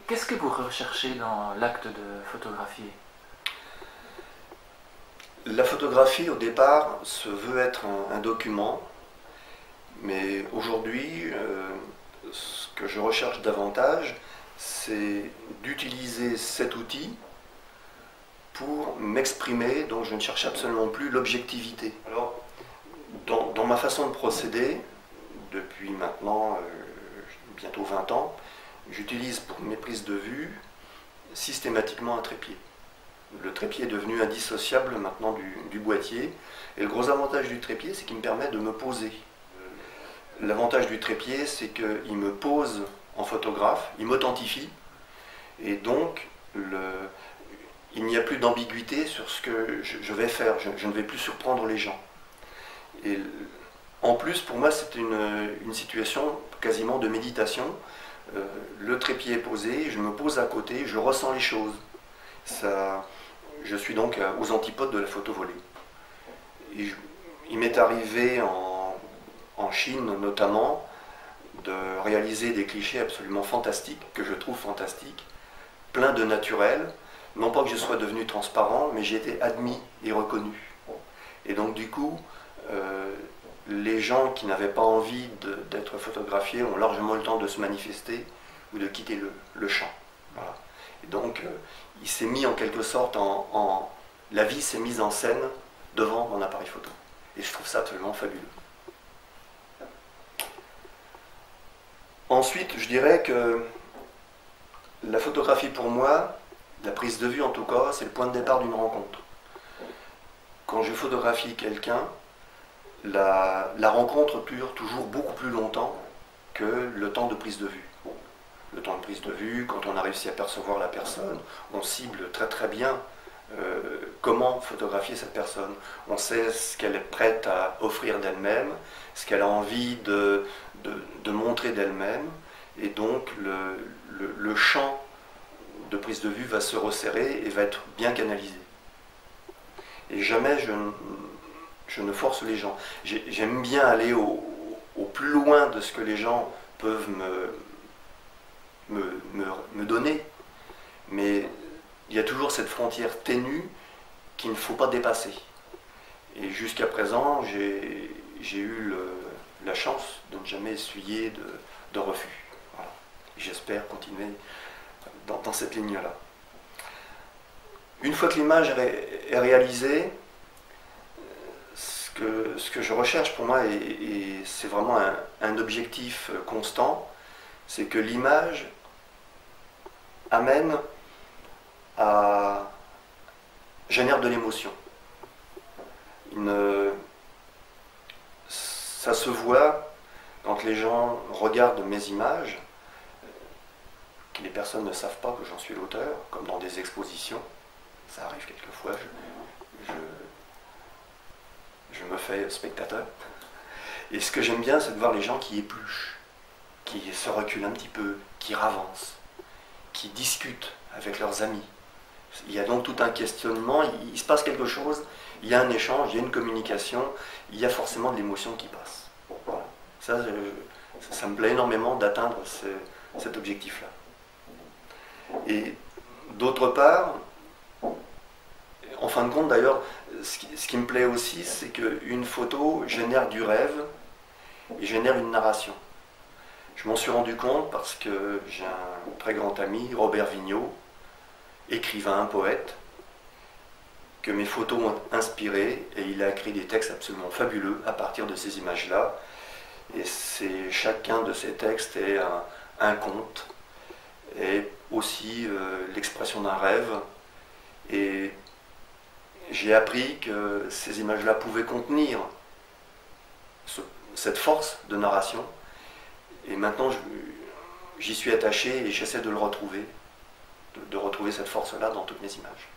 Qu'est-ce que vous recherchez dans l'acte de photographier? La photographie, au départ, se veut être un document, mais aujourd'hui, ce que je recherche davantage, c'est d'utiliser cet outil pour m'exprimer, donc je ne cherche absolument plus l'objectivité. Alors, dans ma façon de procéder, depuis maintenant bientôt 20 ans, j'utilise pour mes prises de vue systématiquement un trépied. Le trépied est devenu indissociable maintenant du boîtier. Et le gros avantage du trépied, c'est qu'il me permet de me poser. L'avantage du trépied, c'est qu'il me pose en photographe, il m'authentifie. Et donc, il n'y a plus d'ambiguïté sur ce que je vais faire. Je ne vais plus surprendre les gens. Et en plus, pour moi, c'est une situation quasiment de méditation. Le trépied est posé, je me pose à côté, je ressens les choses. Je suis donc aux antipodes de la photo volée. Il m'est arrivé en Chine notamment de réaliser des clichés absolument fantastiques, que je trouve fantastiques, pleins de naturel. Non pas que je sois devenu transparent, mais j'ai été admis et reconnu. Et donc du coup, les gens qui n'avaient pas envie d'être photographiés ont largement le temps de se manifester ou de quitter le champ. Voilà. Et donc, il s'est mis en quelque sorte la vie s'est mise en scène devant mon appareil photo. Et je trouve ça absolument fabuleux. Ensuite, je dirais que la photographie pour moi, la prise de vue en tout cas, c'est le point de départ d'une rencontre. Quand je photographie quelqu'un, la rencontre dure toujours beaucoup plus longtemps que le temps de prise de vue. Le temps de prise de vue, quand on a réussi à percevoir la personne, on cible très très bien comment photographier cette personne. On sait ce qu'elle est prête à offrir d'elle-même, ce qu'elle a envie de montrer d'elle-même, et donc le champ de prise de vue va se resserrer et va être bien canalisé. Et jamais je ne force les gens. J'aime bien aller au plus loin de ce que les gens peuvent me donner, mais il y a toujours cette frontière ténue qu'il ne faut pas dépasser. Et jusqu'à présent, j'ai eu la chance de ne jamais essuyer de refus. Voilà. J'espère continuer dans cette ligne-là. Une fois que l'image est réalisée, ce que je recherche pour moi, et c'est vraiment un objectif constant, c'est que l'image génère de l'émotion. Ça se voit quand les gens regardent mes images, que les personnes ne savent pas que j'en suis l'auteur, comme dans des expositions. Ça arrive quelquefois, je me fais spectateur. Et ce que j'aime bien, c'est de voir les gens qui épluchent, qui se reculent un petit peu, qui ravancent, qui discutent avec leurs amis. Il y a donc tout un questionnement, il se passe quelque chose, il y a un échange, il y a une communication, il y a forcément de l'émotion qui passe. Voilà. Ça me plaît énormément d'atteindre cet objectif-là. Et d'autre part, en fin de compte d'ailleurs, ce qui me plaît aussi, c'est qu'une photo génère du rêve et génère une narration. Je m'en suis rendu compte parce que j'ai un très grand ami, Robert Vigneault, écrivain, poète, que mes photos m'ont inspiré, et il a écrit des textes absolument fabuleux à partir de ces images-là. Et chacun de ces textes est un conte, et aussi l'expression d'un rêve. Et j'ai appris que ces images-là pouvaient contenir cette force de narration. Et maintenant, j'y suis attaché et j'essaie de le retrouver, de retrouver cette force-là dans toutes mes images.